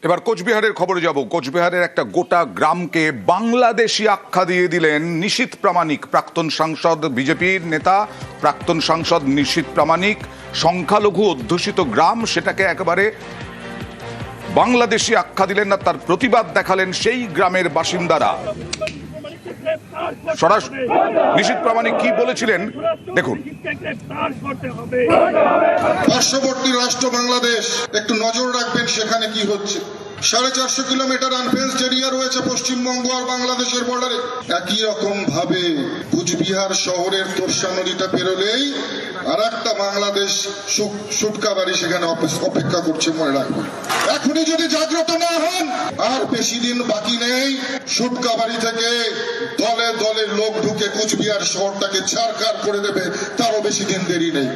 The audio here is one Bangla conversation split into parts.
এবার কোচবিহারের খবরে যাব। কোচবিহারের একটা গোটা গ্রামকে বাংলাদেশি আখ্যা দিয়ে দিলেন নিশীথ প্রামাণিক, প্রাক্তন সাংসদ, বিজেপির নেতা প্রাক্তন সাংসদ নিশীথ প্রামাণিক। সংখ্যালঘু অধ্যুষিত গ্রাম, সেটাকে একেবারে বাংলাদেশি আখ্যা দিলেন না, তার প্রতিবাদ দেখালেন সেই গ্রামের বাসিন্দারা। সরাসরি নিশীথ প্রামাণিক কি বলেছিলেন দেখুন। পার্শ্ববর্তী রাষ্ট্র বাংলাদেশ, একটু নজর রাখবেন সেখানে কি হচ্ছে। 450 কিলোমিটার আনফেন্সড এরিয়া রয়েছে পশ্চিমবঙ্গ আর বাংলাদেশের বর্ডারে। একই রকম ভাবে কুচবিহার শহরের তোরসা নদীটা পেরোলেই আর একটা বাংলাদেশ সুটকাবাড়ি সেখানে অপেক্ষা করছে, মনে রাখবেন। এখনই যদি জাগ্রত না হন, আর বেশি দিন বাকি নেই। সুটকাবাড়ি থেকে দলে দলে লোক ঢুকে কুচবিহার শহরটাকে ছারখার করে দেবে, তারও বেশি দিন দেরি নেই।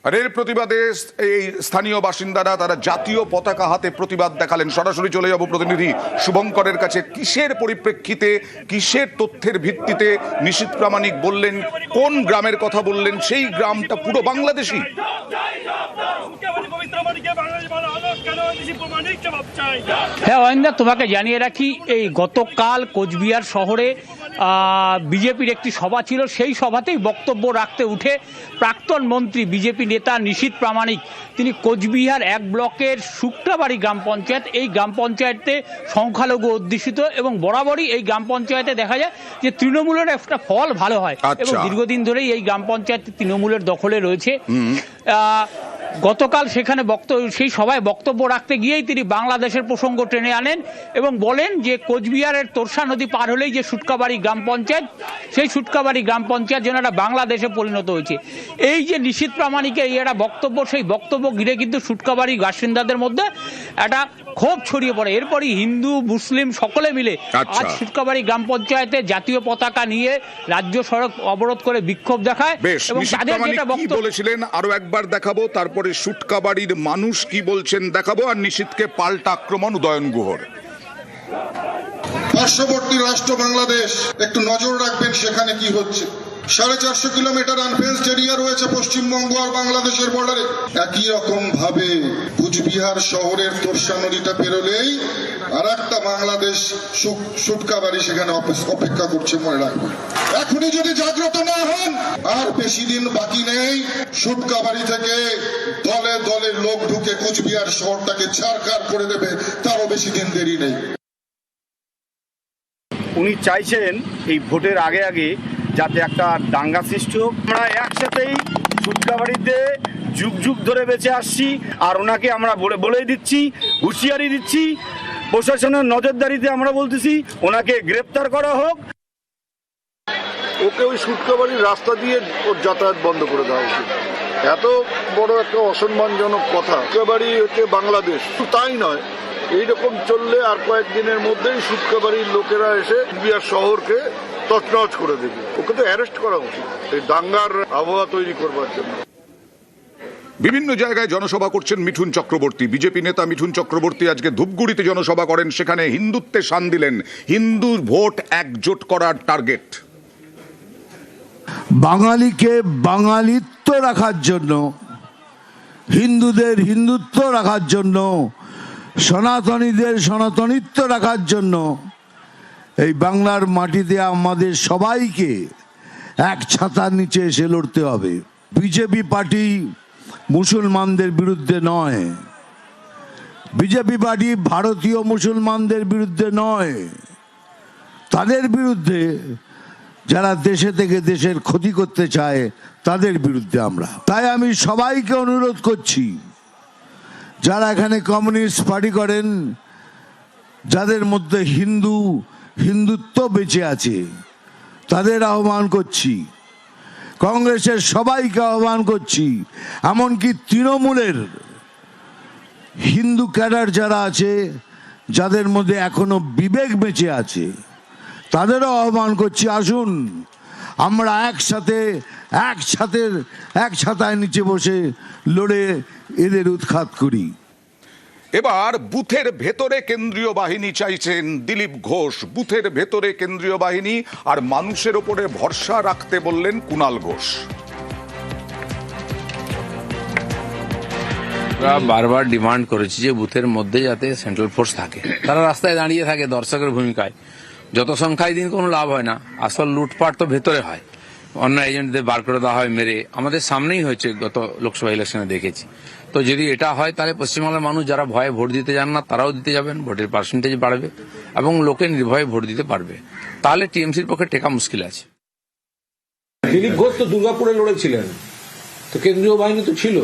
আর এর প্রতিবাদে এই স্থানীয় বাসিন্দারা তারা জাতীয় পতাকা হাতে প্রতিবাদ দেখালেন। সরাসরি চলে যাব প্রতিনিধি শুভঙ্করের কাছে। কিসের পরিপ্রেক্ষিতে, কিসের তথ্যের ভিত্তিতে নিশীথ প্রামাণিক বললেন, কোন গ্রামের কথা বললেন, সেই গ্রামটা পুরো বাংলাদেশি? হ্যাঁ অয়ন্দা, তোমাকে জানিয়ে রাখি, এই গতকাল কোচবিহার শহরে বিজেপির একটি সভা ছিল। সেই সভাতেই বক্তব্য রাখতে উঠে প্রাক্তন মন্ত্রী, বিজেপি নেতা নিশীথ প্রামাণিক, তিনি কোচবিহার 1 ব্লকের শুক্রাবাড়ি গ্রাম পঞ্চায়েত, এই গ্রাম পঞ্চায়েতে সংখ্যালঘু অধ্যুষিত এবং বরাবরই এই গ্রাম পঞ্চায়েতে দেখা যায় যে তৃণমূলের একটা ফল ভালো হয় এবং দীর্ঘদিন ধরেই এই গ্রাম পঞ্চায়েত তৃণমূলের দখলে রয়েছে। গতকাল সেখানে সেই সভায় বক্তব্য রাখতে গিয়েই তিনি বাংলাদেশের প্রসঙ্গ টেনে আনেন এবং বলেন যে কোচবিহারের তোরসা নদী পার হলেই যে সুটকাবাড়ি গ্রাম পঞ্চায়েত, সেই সুটকাবাড়ি গ্রাম পঞ্চায়েত যেন একটা বাংলাদেশে পরিণত হয়েছে। এই যে নিশীথ প্রামাণিকের এই একটা বক্তব্য, সেই বক্তব্য ঘিরে কিন্তু সুটকাবাড়ি বাসিন্দাদের মধ্যে একটা ক্ষোভ ছড়িয়ে পড়ে। এরপরই হিন্দু মুসলিম সকলে মিলে আজ সুটকাবাড়ি গ্রাম পঞ্চায়েতে জাতীয় পতাকা নিয়ে রাজ্য সড়ক অবরোধ করে বিক্ষোভ দেখায় এবং তাদের যেটা বক্তব্য বলেছিলেন আরো একবার দেখাবো, তারপরে সুটকাবাড়ির মানুষ কি বলছেন দেখাবো, আর নিশীথকে পাল্টা আক্রমণ উদয়ন গুহর। পার্শ্ববর্তী রাষ্ট্র বাংলাদেশ, একটু নজর রাখবেন সেখানে কি হচ্ছে। 450 কিলোমিটার আনফেন্সড এরিয়া রয়েছে পশ্চিমবঙ্গ আর বাংলাদেশের বর্ডারে। একই রকম ভাবে কুচবিহার শহরের তোরসা নদীটা পেরোলেই আর একটা বাংলাদেশ সুটকাবাড়ি সেখানে অপেক্ষা করছে, মনে রাখবেন। এখনই যদি জাগ্রত না হন, আর বেশি দিন বাকি নেই। সুটকাবাড়ি থেকে দলে দলে লোক ঢুকে কুচবিহার শহরটাকে ছারখার করে দেবে, তারও বেশি দিন দেরি নেই। উনি চাইছেন এই ভোটের আগে আগে যাতে একটা দাঙ্গা সৃষ্টি হোক। আমরা একসাথেই সুটকাবাড়িতে যুগ যুগ ধরে বেঁচে আসছি, আর ওনাকে আমরা বলেই দিচ্ছি, হুঁশিয়ারি দিচ্ছি, প্রশাসনের নজরদারিতে আমরা বলতেছি ওনাকে গ্রেপ্তার করা হোক। ওকে ওই সুটকাবাড়ির রাস্তা দিয়ে ওর যাতায়াত বন্ধ করে দেওয়া উচিত। এত বড় একটা অসম্মানজনক কথা। সুটকাবাড়ি হচ্ছে বাংলাদেশ, তাই নয়, এইরকম চললে আর কয়েকদিনের মধ্যেই সুটকাবাড়ির লোকেরা এসে কুচবিহার শহরকে তছনছ করে দেবে। ওকে তো অ্যারেস্ট করা উচিত এই দাঙ্গার আবহাওয়া তৈরি করবার জন্য। বিভিন্ন জায়গায় জনসভা করছেন মিঠুন চক্রবর্তী। বিজেপি নেতা মিঠুন চক্রবর্তী আজকে ধূপগুড়িতে জনসভা করেন, সেখানে হিন্দুত্বে শান দিলেন। হিন্দুর ভোট একজোট করার টার্গেট। বাঙালিকে বাঙালিত্ব রাখার জন্য, হিন্দুদের হিন্দুত্ব রাখার জন্য, সনাতনীদের সনাতনিত্ব রাখার জন্য এই বাংলার মাটিতে আমাদের সবাইকে এক ছাতার নিচে এসে লড়তে হবে। বিজেপি পার্টি মুসলমানদের বিরুদ্ধে নয়, বিজেপি পার্টি ভারতীয় মুসলমানদের বিরুদ্ধে নয়, তাদের বিরুদ্ধে যারা দেশে থেকে দেশের ক্ষতি করতে চায় তাদের বিরুদ্ধে আমরা। তাই আমি সবাইকে অনুরোধ করছি, যারা এখানে কমিউনিস্ট পার্টি করেন, যাদের মধ্যে হিন্দুত্ব বেঁচে আছে, তাদের আহ্বান করছি, কংগ্রেসের সবাইকে আহ্বান করছি, এমনকি তৃণমূলের হিন্দু ক্যাডার যারা আছে, যাদের মধ্যে এখনো বিবেক বেঁচে আছে, তাদেরও আহ্বান করছি, আসুন আমরা এক ছাতায় নিচে বসে লড়ে এদের উৎখাত করি। এবার বুথের ভেতরে কেন্দ্রীয় বাহিনী চাইছেন দিলীপ ঘোষ। বুথের ভেতরে কেন্দ্রীয় বাহিনী আর মানুষের ওপরে ভরসা রাখতে বললেন কুণাল ঘোষ। আমরা বারবার ডিমান্ড করেছি যে বুথের মধ্যে যাতে সেন্ট্রাল ফোর্স থাকে, তারা রাস্তায় দাঁড়িয়ে থাকে দর্শকের ভূমিকায়। যত সংখ্যায় দিন কোনো লাভ হয় না, আসল লুটপাট তো ভেতরে হয়, অন্য এজেন্টদের বার করে দেওয়া হয় মেরে। আমাদের সামনেই হয়েছে, গত লোকসভা ইলেকশনে দেখেছি। তো যদি এটা হয় তাহলে পশ্চিমবাংলার মানুষ যারা ভয়ে ভোট দিতে যান না তারাও দিতে যাবেন, ভোটের পার্সেন্টেজ বাড়বে এবং লোকে নির্ভয়ে ভোট দিতে পারবে। তাহলে টিএমসির পক্ষে টেকা মুশকিল আছে। দিলীপ ঘোষ তো দুর্গাপুরে লড়েছিলেন, তো কেন্দ্রীয় বাহিনী তো ছিল,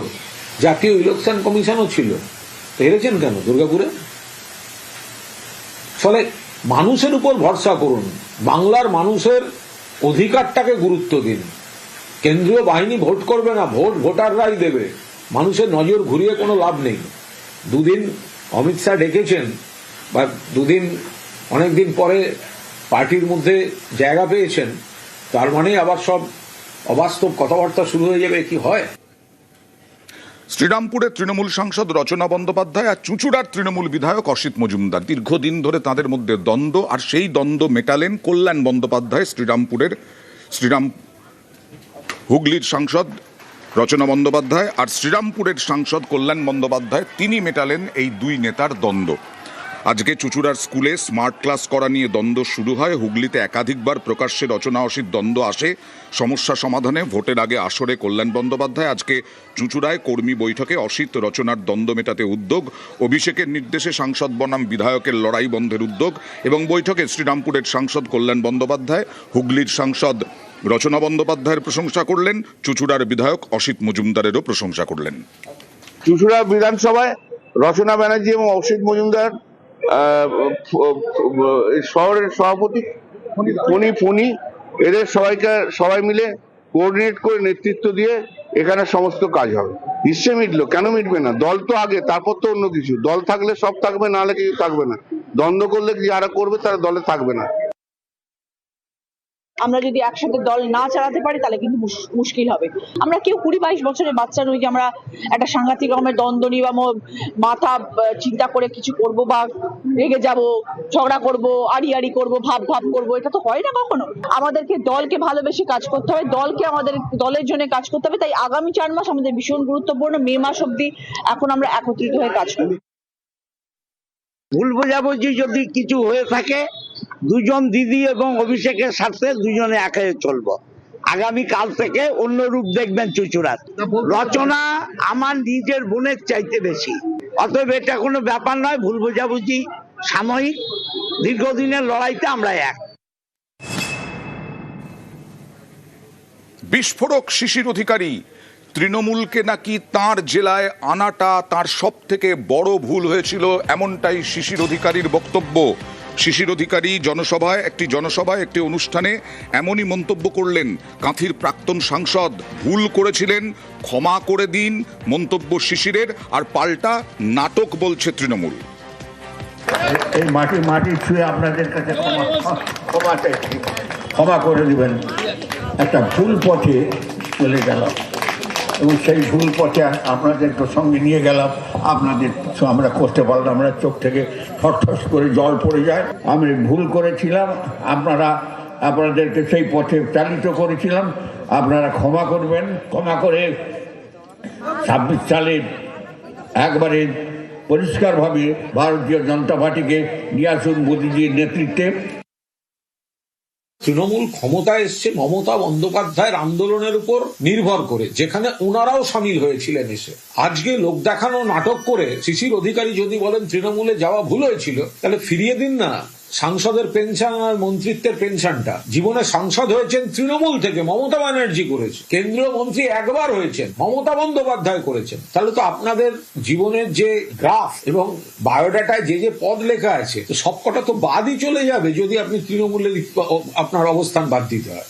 জাতীয় ইলেকশন কমিশনও ছিল, তো হেরেছেন কেন দুর্গাপুরে? ফলে মানুষের উপর ভরসা করুন, বাংলার মানুষের অধিকারটাকে গুরুত্ব দিন। কেন্দ্রীয় বাহিনী ভোট করবে না, ভোট ভোটাররাই দেবে। মানুষের নজর ঘুরিয়ে কোনো লাভ নেই। দুদিন অমিত শাহ ডেকেছেন, বা দুদিন অনেকদিন পরে পার্টির মধ্যে জায়গা পেয়েছেন, তার মানে আবার সব অবাস্তব কথাবার্তা শুরু হয়ে যাবে, কি হয়? শ্রীরামপুরের তৃণমূল সাংসদ রচনা বন্দ্যোপাধ্যায় আর চুঁচুড়ার তৃণমূল বিধায়ক অসিত মজুমদার, দীর্ঘদিন ধরে তাদের মধ্যে দ্বন্দ্ব, আর সেই দ্বন্দ্ব মেটালেন কল্যাণ বন্দ্যোপাধ্যায়। হুগলির সাংসদ রচনা বন্দ্যোপাধ্যায় আর শ্রীরামপুরের সাংসদ কল্যাণ বন্দ্যোপাধ্যায়, তিনি মেটালেন এই দুই নেতার দ্বন্দ্ব। আজকে চুঁচুড়ার স্কুলে স্মার্ট ক্লাস করা নিয়ে দ্বন্দ্ব শুরু হয়। হুগলিতে একাধিকবার প্রকাশ্যে রচনা অসিত দ্বন্দ্ব আসে সমস্যা সমাধানে। ভোটের আগে আসরে কল্যাণ বন্দ্যোপাধ্যায়, আজকে চুঁচুড়ায় কর্মী বৈঠকে অসিত রচনার দ্বন্দ্ব মেটাতে উদ্যোগ। অভিষেকের নির্দেশে সাংসদ বনাম বিধায়কের লড়াই বন্ধের উদ্যোগ। এবং বৈঠকে শ্রীরামপুরের সাংসদ কল্যাণ বন্দ্যোপাধ্যায় হুগলির সাংসদ রচনা বন্দ্যোপাধ্যায়ের প্রশংসা করলেন, চুঁচুড়ার বিধায়ক অসিত মজুমদারেরও প্রশংসা করলেন। চুঁচুড়া বিধানসভায় রচনা ব্যানার্জি এবং অসিত মজুমদার শহরের সভাপতি ফণি এদের সবাই মিলে কোঅর্ডিনেট করে নেতৃত্ব দিয়ে এখানে সমস্ত কাজ হবে। নিশ্চয়ই মিটলো, কেন মিটবে না? দল তো আগে, তারপর তো অন্য কিছু। দল থাকলে সব থাকবে, নাহলে কিছু থাকবে না। দ্বন্দ্ব করলে যারা করবে তারা দলে থাকবে না। আমরা যদি একসাথে দল না চালাতে পারি তাহলে কিন্তু মুশকিল হবে। আমরা কেউ 20-22 বছরের বাচ্চা নই যে আমরা একটা সাংঘাতিক রকমের দ্বন্দ্ব নিয়ে বা মাথা চিন্তা করে কিছু করব, বা রেগে যাব, ঝগড়া করব, আড়ি করব, ভাব করব, এটা তো হয় না কখনো। আমাদেরকে দলকে ভালোবেসে কাজ করতে হবে, আমাদের দলের জন্য কাজ করতে হবে। তাই আগামী 4 মাস আমাদের ভীষণ গুরুত্বপূর্ণ। মে মাস অব্দি এখন আমরা একত্রিত হয়ে কাজ করব। ভুল বোঝাবুঝি যদি কিছু হয়ে থাকে, দুজন দিদি এবং অভিষেকের সাথে দুজনে একে চলবো। আগামী কাল থেকে অন্য রূপ দেখবেন চুঁচুড়ার। রচনা আমার নিজের বোনের চাইতে বেশি, অতএব এটা কোনো ব্যাপার নয়। ভুল বোঝাবুঝি সাময়িক, দীর্ঘদিনের লড়াইতে আমরা এক। বিস্ফোরক শিশির অধিকারী, তৃণমূলকে নাকি তার জেলায় আনাটা তার সব থেকে বড় ভুল হয়েছিল, এমনটাই শিশির অধিকারীর বক্তব্য। শিশির অধিকারী জনসভায় একটি অনুষ্ঠানে এমনই মন্তব্য করলেন। কাঁথির প্রাক্তন সাংসদ ভুল করেছিলেন, ক্ষমা করে দিন, মন্তব্য শিশিরের। আর পাল্টা নাটক বলছে তৃণমূল। এই মাটি ছুঁয়ে আপনাদের কাছে ক্ষমা করে দিবেন। একটা ভুল পথে চলে গেল এবং সেই ভুল পথে আপনাদেরকে সঙ্গে নিয়ে গেলাম, আপনাদের আমরা করতে পারলাম না, চোখ থেকে ঠস করে জল পড়ে যায়। আমি ভুল করেছিলাম, আপনাদেরকে সেই পথে চালিত করেছিলাম, আপনারা ক্ষমা করবেন। ক্ষমা করে 26 সালে একবারে পরিষ্কারভাবে ভারতীয় জনতা পার্টিকে নিয়ে আসুন মোদীজির নেতৃত্বে। তৃণমূল ক্ষমতায় এসছে মমতা বন্দ্যোপাধ্যায়ের আন্দোলনের উপর নির্ভর করে, যেখানে ওনারাও সামিল হয়েছিলেন এসে। আজকে লোক দেখানো নাটক করে শিশির অধিকারী যদি বলেন তৃণমূলে যাওয়া ভুল হয়েছিল, তাহলে ফিরিয়ে দিন না সাংসদের পেনশন আর মন্ত্রিত্বের পেনশনটা। জীবনে সাংসদ হয়েছেন তৃণমূল থেকে, মমতা ব্যানার্জি করেছে। কেন্দ্রীয় মন্ত্রী একবার হয়েছেন, মমতা বন্দ্যোপাধ্যায় করেছেন। তাহলে তো আপনাদের জীবনের যে গ্রাফ এবং বায়োডাটায় যে পদ লেখা আছে, সবকটা তো বাদই চলে যাবে যদি আপনি তৃণমূলের আপনার অবস্থান বাদ দিতে হয়।